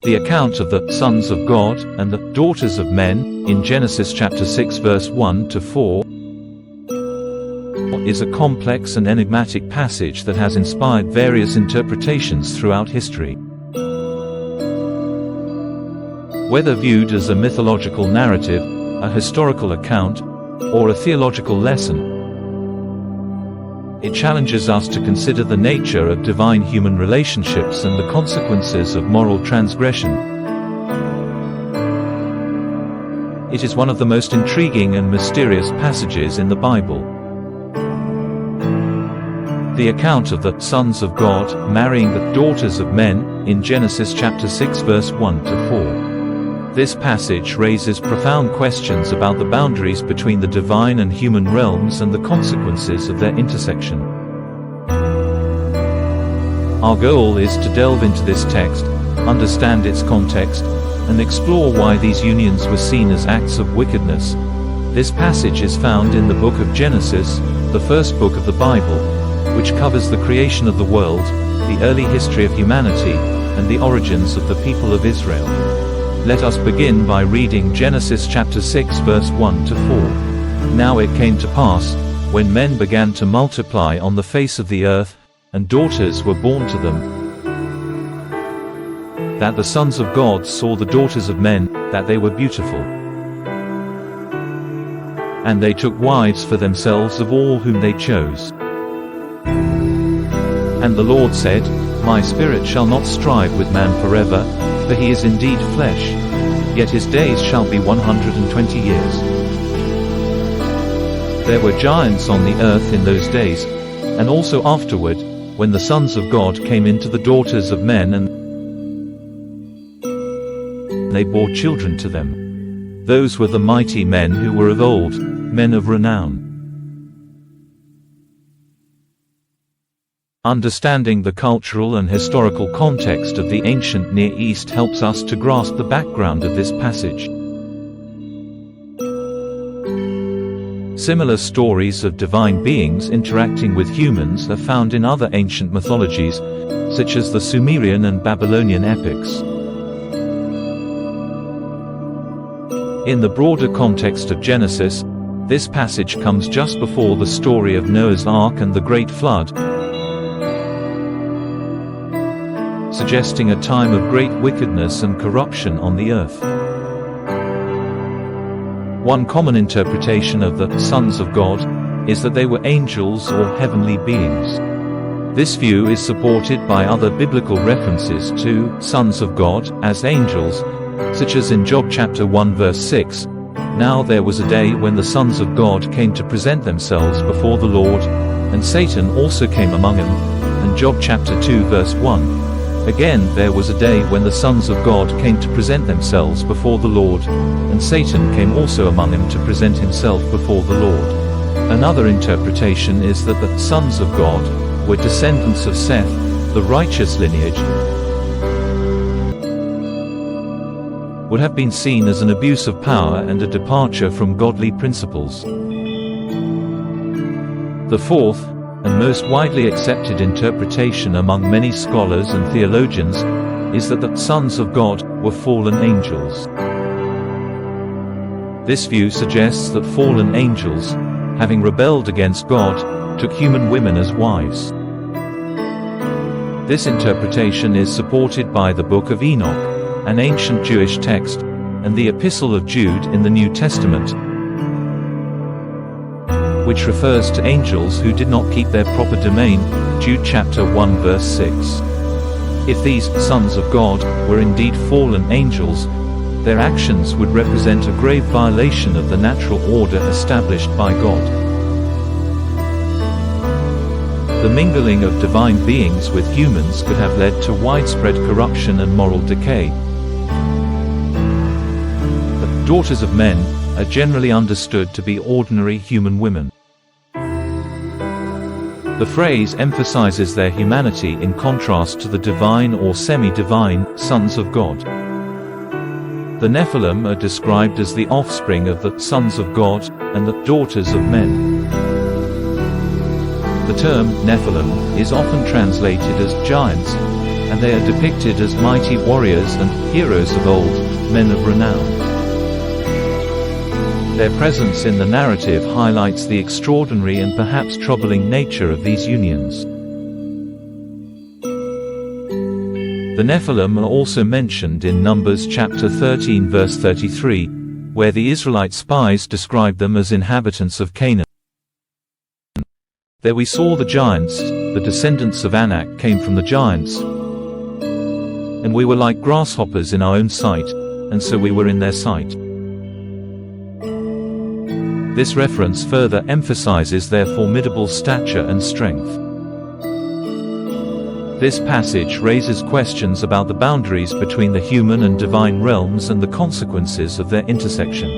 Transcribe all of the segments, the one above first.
The account of the sons of God and the daughters of men in Genesis chapter 6 verse 1 to 4 is a complex and enigmatic passage that has inspired various interpretations throughout history. Whether viewed as a mythological narrative, a historical account, or a theological lesson, it challenges us to consider the nature of divine-human relationships and the consequences of moral transgression. It is one of the most intriguing and mysterious passages in the Bible. The account of the sons of God marrying the daughters of men in Genesis chapter 6 verse 1 to 4. This passage raises profound questions about the boundaries between the divine and human realms and the consequences of their intersection. Our goal is to delve into this text, understand its context, and explore why these unions were seen as acts of wickedness. This passage is found in the book of Genesis, the first book of the Bible, which covers the creation of the world, the early history of humanity, and the origins of the people of Israel. Let us begin by reading Genesis chapter 6 verse 1 to 4. Now it came to pass, when men began to multiply on the face of the earth, and daughters were born to them, that the sons of God saw the daughters of men, that they were beautiful. And they took wives for themselves of all whom they chose. And the Lord said, My spirit shall not strive with man forever, for he is indeed flesh, yet his days shall be 120 years. There were giants on the earth in those days, and also afterward, when the sons of God came into the daughters of men, and they bore children to them. Those were the mighty men who were of old, men of renown. Understanding the cultural and historical context of the ancient Near East helps us to grasp the background of this passage. Similar stories of divine beings interacting with humans are found in other ancient mythologies, such as the Sumerian and Babylonian epics. In the broader context of Genesis, this passage comes just before the story of Noah's Ark and the Great Flood, suggesting a time of great wickedness and corruption on the earth. One common interpretation of the sons of God is that they were angels or heavenly beings. This view is supported by other biblical references to sons of God as angels, such as in Job chapter 1 verse 6. Now there was a day when the sons of God came to present themselves before the Lord, and Satan also came among them, and Job chapter 2 verse 1. Again there was a day when the sons of God came to present themselves before the Lord, and Satan came also among them to present himself before the Lord. Another interpretation is that the sons of God were descendants of Seth, the righteous lineage, would have been seen as an abuse of power and a departure from godly principles. The fourth, and most widely accepted interpretation among many scholars and theologians, is that the sons of God were fallen angels. This view suggests that fallen angels, having rebelled against God, took human women as wives. This interpretation is supported by the Book of Enoch, an ancient Jewish text, and the Epistle of Jude in the New Testament, which refers to angels who did not keep their proper domain, Jude chapter 1 verse 6. If these sons of God were indeed fallen angels, their actions would represent a grave violation of the natural order established by God. The mingling of divine beings with humans could have led to widespread corruption and moral decay. The daughters of men are generally understood to be ordinary human women. The phrase emphasizes their humanity in contrast to the divine or semi-divine sons of God. The Nephilim are described as the offspring of the sons of God and the daughters of men. The term Nephilim is often translated as giants, and they are depicted as mighty warriors and heroes of old, men of renown. Their presence in the narrative highlights the extraordinary and perhaps troubling nature of these unions. The Nephilim are also mentioned in Numbers chapter 13 verse 33, where the Israelite spies describe them as inhabitants of Canaan. There we saw the giants, the descendants of Anak came from the giants, and we were like grasshoppers in our own sight, and so we were in their sight. This reference further emphasizes their formidable stature and strength. This passage raises questions about the boundaries between the human and divine realms and the consequences of their intersection.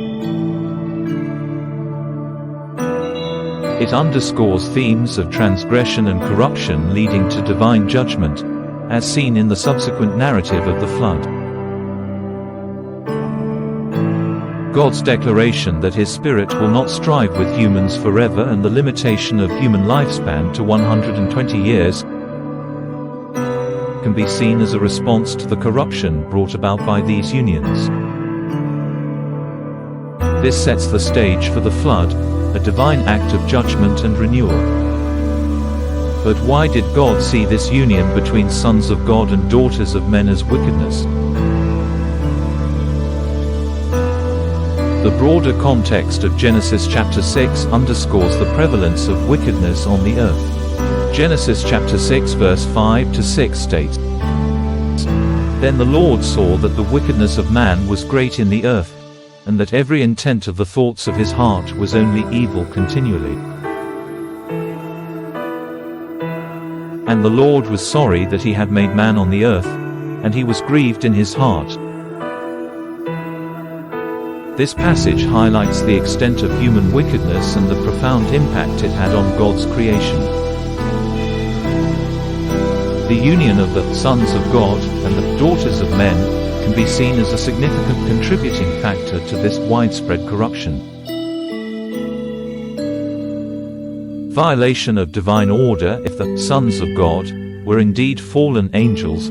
It underscores themes of transgression and corruption leading to divine judgment, as seen in the subsequent narrative of the flood. God's declaration that His Spirit will not strive with humans forever and the limitation of human lifespan to 120 years can be seen as a response to the corruption brought about by these unions. This sets the stage for the flood, a divine act of judgment and renewal. But why did God see this union between sons of God and daughters of men as wickedness? The broader context of Genesis chapter 6 underscores the prevalence of wickedness on the earth. Genesis chapter 6 verse 5 to 6 states, "Then the Lord saw that the wickedness of man was great in the earth, and that every intent of the thoughts of his heart was only evil continually. And the Lord was sorry that he had made man on the earth, and he was grieved in his heart." This passage highlights the extent of human wickedness and the profound impact it had on God's creation. The union of the sons of God and the daughters of men can be seen as a significant contributing factor to this widespread corruption. Violation of divine order. If the sons of God were indeed fallen angels,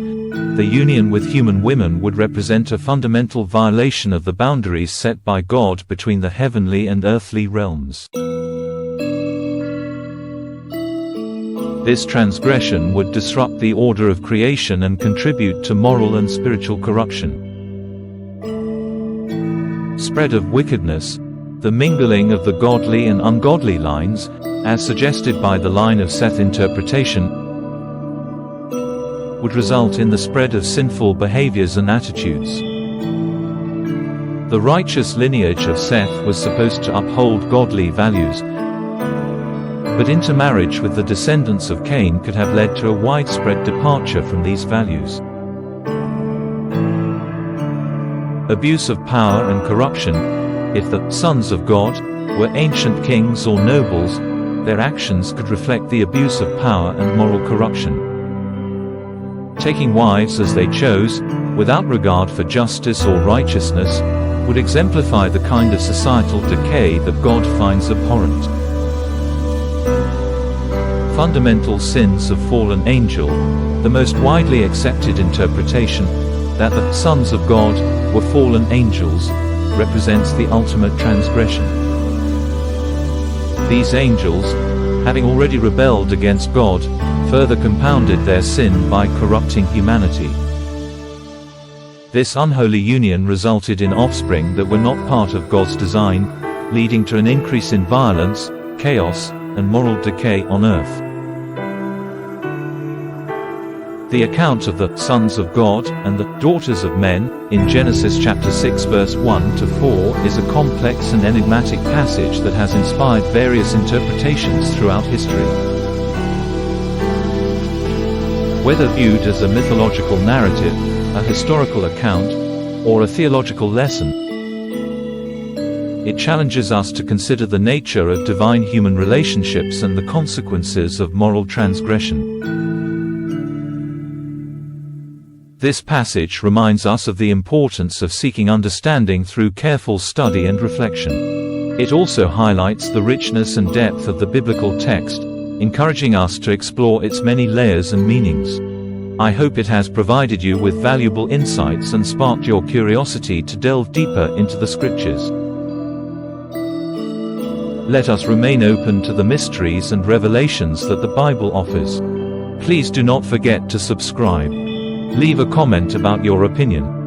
the union with human women would represent a fundamental violation of the boundaries set by God between the heavenly and earthly realms. This transgression would disrupt the order of creation and contribute to moral and spiritual corruption. Spread of wickedness. The mingling of the godly and ungodly lines, as suggested by the line of Seth interpretation, would result in the spread of sinful behaviors and attitudes. The righteous lineage of Seth was supposed to uphold godly values, but intermarriage with the descendants of Cain could have led to a widespread departure from these values. Abuse of power and corruption. If the sons of God were ancient kings or nobles, their actions could reflect the abuse of power and moral corruption. Taking wives as they chose, without regard for justice or righteousness, would exemplify the kind of societal decay that God finds abhorrent. Fundamental sins of fallen angel. The most widely accepted interpretation, that the sons of God were fallen angels, represents the ultimate transgression. These angels, having already rebelled against God, further compounded their sin by corrupting humanity. This unholy union resulted in offspring that were not part of God's design, leading to an increase in violence, chaos, and moral decay on earth. The account of the sons of God and the daughters of men in Genesis chapter 6 verse 1 to 4 is a complex and enigmatic passage that has inspired various interpretations throughout history. Whether viewed as a mythological narrative, a historical account, or a theological lesson, it challenges us to consider the nature of divine human relationships and the consequences of moral transgression. This passage reminds us of the importance of seeking understanding through careful study and reflection. It also highlights the richness and depth of the biblical text, encouraging us to explore its many layers and meanings. I hope it has provided you with valuable insights and sparked your curiosity to delve deeper into the Scriptures. Let us remain open to the mysteries and revelations that the Bible offers. Please do not forget to subscribe. Leave a comment about your opinion.